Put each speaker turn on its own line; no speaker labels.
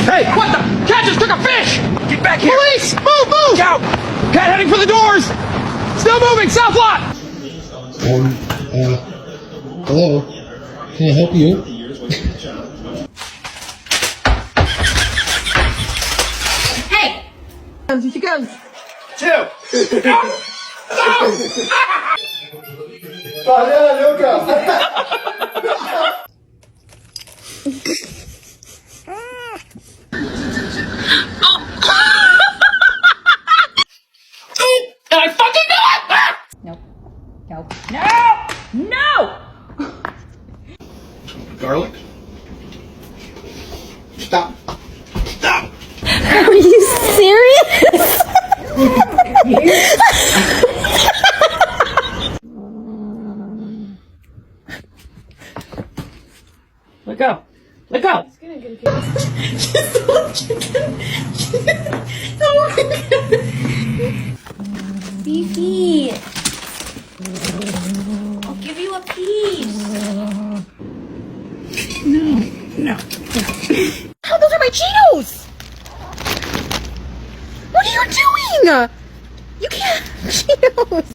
Hey, what the? Cat just took a fish! Get back here! Police! Move, move! Out! Cat heading for the doors! Still moving, south lot!
Hello? Can I help you?
Hey!
She goes.
Two.
And I fucking do it!
Nope. Nope. No! No!
Garlic. Stop. Stop.
Are you serious?
Let go. Let go.
Beefy. I'll give you a piece.
No.
Oh, those are my Cheetos! What are you doing? You can't. Cheetos.